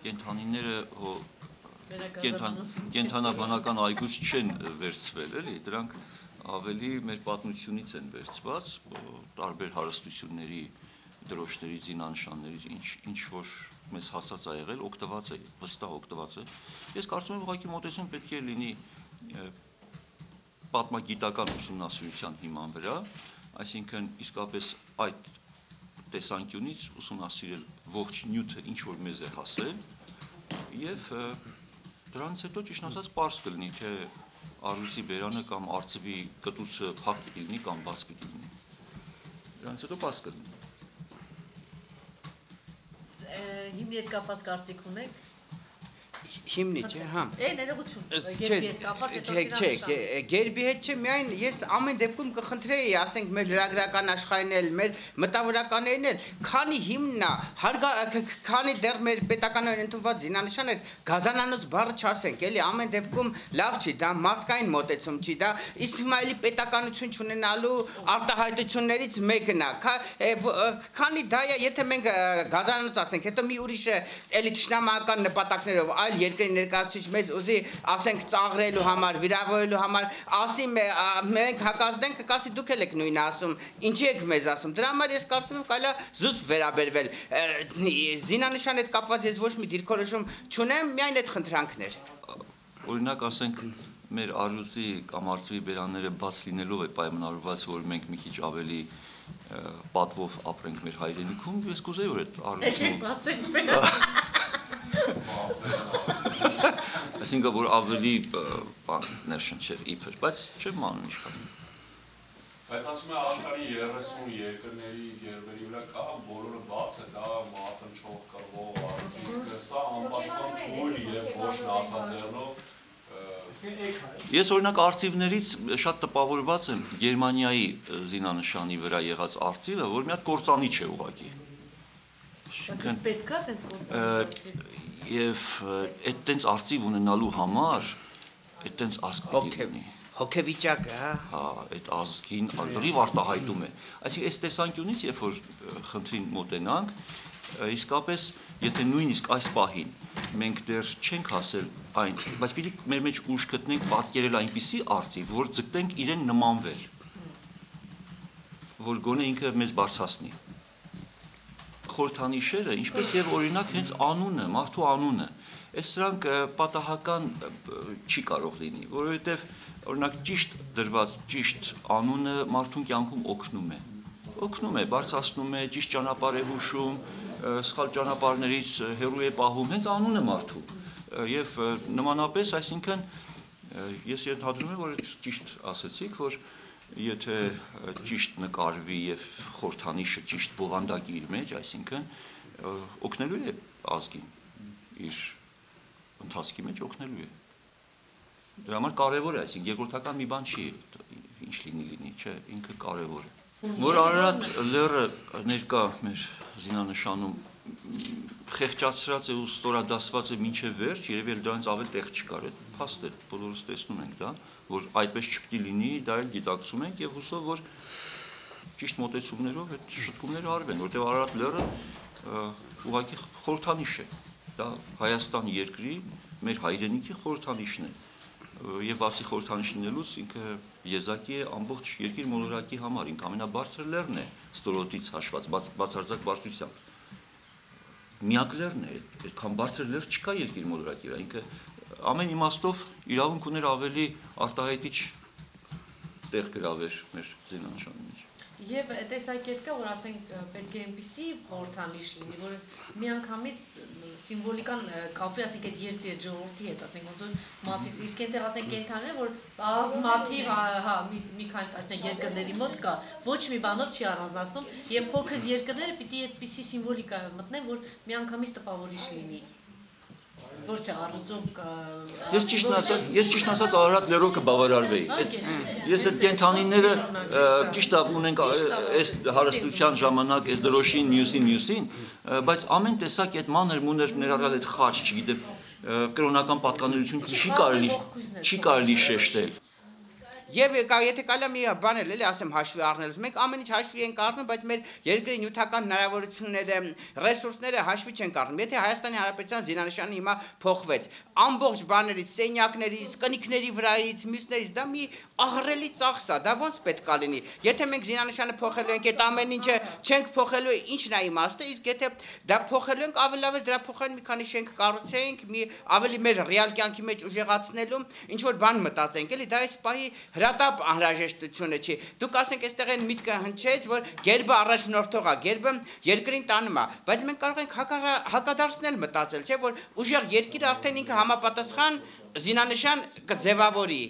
կենթանիները կենթանաբանական այգուց չեն վերցվել, էլի, դրանք ավելի մեր պատմությունից են վերցված, տարբեր հարստությունների, դրոշների, զինանշաններից, ինչ որ մեզ հասած ա եղել, օգտված է, վստահ օգտված է։ Ես կարծում եմ ուղղակի մոտեցում պետք է լինի պատմագիտական ուսումնասիրության հիման վրա, այսինքն իսկապես այդ տեսանկյունից ուսումնասիրել ողջ նյութը, ինչ որ մեզ է հասել, եւ դրանից հետո ճիշտ ասած պարզ կլինի, թե առյուծի բերանը կամ արծվի կտուցը փակ պիտի լինի կամ բաց պիտի լինի։ Դրանից հետո պարզ կլինի։ Հիմնի հետ կապված կարծիք ունեք։ Հիմնի չէ, հա։ Ներողություն, գերբի հետ կապված Չէ, գերբի հետ չէ, միայն ես ամեն դեպքում կխնդրեի, ասենք մեր լրագրական աշխարհին էլ, մեր մտավորականներին էլ, քանի հիմնն է, քանի դեռ մեր պետականորեն ընդունված զինանշան է, գազանանոց բառը չասենք, էլի ամեն դեպքում լավ չի, դա մարդկային մոտեցում չի, դա Իսմայելի պետականություն չունենալու արտահայտություններից մեկն է, քանի դա է, եթե մենք գազանանոց ասենք, հետո մի ուրիշը էլի ճշնամական նպատակներով այլ երկրի ներկայացուցիչ մեզ ուզի ասենք ծաղրելու համար, վիրավորելու համար, ասի մենք հակազդենք, կասի դուք եք նույնը ասում, ինչի եք մեզ ասում։ Դրա համար ես կարծում եմ կարելի է զուսպ վերաբերվել։ Զինանշանի հետ կապված ես ոչ մի դիրքորոշում չունեմ, միայն այդ խնդրանքներ։ Օրինակ ասենք մեր առյուծի կամ արծվի բերանները բաց լինելով է պայմանավորված, որ մենք մի քիչ ավելի պատվով ապրենք մեր հայրենիքում, ես կուզեի որ այդ առյուծը Այսինքն որ ավելի ներշնչեր իբր, բայց չեմ անում ինչքան։ Բայց ասում է աշխարհի 30 երկրների գերբերի վրա կա բոլորը բաց է, դա մատնչող կռվող առյուծ, իսկ սա անպաշտպան թույլ եւ ոչ նախաձեռնող Ես օրինակ արծիվներից շատ տպավորված եմ Գերմանիայի զինանշանի վրա եղած արծիվը, որ մի հատ կործանիչ է ուղղակի։ Պետք է տենց կործանիչ Եվ այդ տենց արծիվ ունենալու համար այդ տենց ազգ ունի հոգեվիճակը, հա, այդ ազգին լրիվ արտահայտում է։ Այսինքն այս տեսանկյունից երբ որ խնդրին մոտենանք, իսկապես եթե նույնիսկ այս պահին մենք դեռ չենք հասել այն, բայց պիտի մեր մեջ ուժ գտնենք պատկերել այնպիսի արծիվ, որ ձգտենք իրեն նմանվել, որ գոնե ինքը մեզ բարձրացնի։ Խորհրդանիշերը, ինչպես եւ օրինակ հենց անունը, մարդու անունը, այս սրանք պատահական չի կարող լինի, որովհետեւ օրինակ ճիշտ դրված ճիշտ անունը մարդուն կյանքում օգնում է, բարձրացնում է, ճիշտ ճանապարհ է հուշում, սխալ ճանապարհներից հեռու է պահում, հենց անունը մարդու։ Եվ նմանապես, այսինքն ես ենթադրում եմ, որ ճիշտ ասեցիք, որ եթե ճիշտ նկարվի եւ խորհրդանիշը ճիշտ բովանդակի իր մեջ, այսինքն օգնելու է ազգին իր ընթացքի մեջ օգնելու է։ Դրա համար կարևոր է, այսինքն երկրորդական մի բան չի, ինչ լինի, չէ, ինքը կարևոր է։ Որ Արարատ լեռը ներկա մեր զինանշանում խեղճացրած է ու ստորադասված է մինչև վերջ, երևի դրանից ավել տեղ չկար, այդ փաստ է, բոլորս տեսնում ենք դա, որ այդպես չպետք է լինի, դա էլ գիտակցում ենք եւ հուսով որ ճիշտ մոտեցումներով այդ շտկումները արվեն, որտեղ Արարատ լեռը ուղղակի խորհրդանիշ է, դա Հայաստան երկրի, մեր հայրենիքի խորհրդանիշն է, եւ բացի խորհրդանիշ լինելուց ինքը եզակի է ամբողջ երկիր մոլորակի համար, ինքը ամենաբարձր լեռն է ստորոտից հաշված, բացարձակ բարձրությամբ։ Միակ լեռն է, այդքան բարձր լեռ չկա երկիր մոլորակի վրա, ինքը ամեն իմաստով իրավունք ուներ ավելի արտահայտիչ տեղ գրավեր մեր զինանշանի մեջ։ Եվ տեսակետ կա, որ ասենք պետք է այնպիսի խորհրդանիշ լինի, որ միանգամից սիմվոլիկան կապվի, ասենք այդ երկրի ժողովրդի հետ, ասենք ոնց որ մասից, իսկ այնտեղ ասենք կենթաներ, որ բազմաթիվ, հա, մի քանի տասնյակ երկրների մոտ կա, ոչ մի բանով չի առանձնացնում, եւ փոքր երկրները պիտի այդպիսի սիմվոլիկա մտնեն, որ միանգամից տպավորիչ լինի։ Ոչ թե առուծով կա։ Ես ճիշտ ասած Արարատ լեռով կբավարարվեի։ Ես այդ կենթանիները ճիշտ ունենք այս հարստության ժամանակ այս դրոշին մյուսին, բայց ամեն տեսակ այդ մանր մուներ ներառյալ այդ խաչ, չգիտեմ, կրոնական պատկանելություն չի կարելի շեշտել։ Եվ եթե կարելի է մի բան էլ էլի ասեմ հաշվի առնելուց, մենք ամեն ինչ հաշվի ենք առնում, բայց մեր երկրի նյութական հնարավորությունները, ռեսուրսները հաշվի չենք առնում։ Եթե Հայաստանի Հանրապետության զինանշանը հիմա փոխվեց, ամբողջ բաներից, սենյակներից, կնիքների վրայից, մյուսներից, դա մի ահռելի ծախս է, դա ոնց պետք է լինի։ Եթե մենք զինանշանը փոխելու ենք, այդ ամեն ինչը չենք փոխելու, ի՞նչն է իմաստը, իսկ եթե դա փոխելու ենք, ավելի լավ է դրա փոխարեն մի քանի շենք կառուցենք, մի ավելի մեր ռեալ կյանքի մեջ ուժեղացնելու, ինչ որ բան մտածենք, էլի դա այս պահի հրատապ անհրաժեշտությունը չի։ Դուք ասենք այստեղ այն միտքը հնչեց, որ գերբը առաջնորդող է, գերբը երկրին տանում է, բայց մենք կարող ենք հակադարձնել մտածել, չէ՞ որ ուժեղ երկիրը արդեն ինքը համապատասխան զինանշան կձևավորի։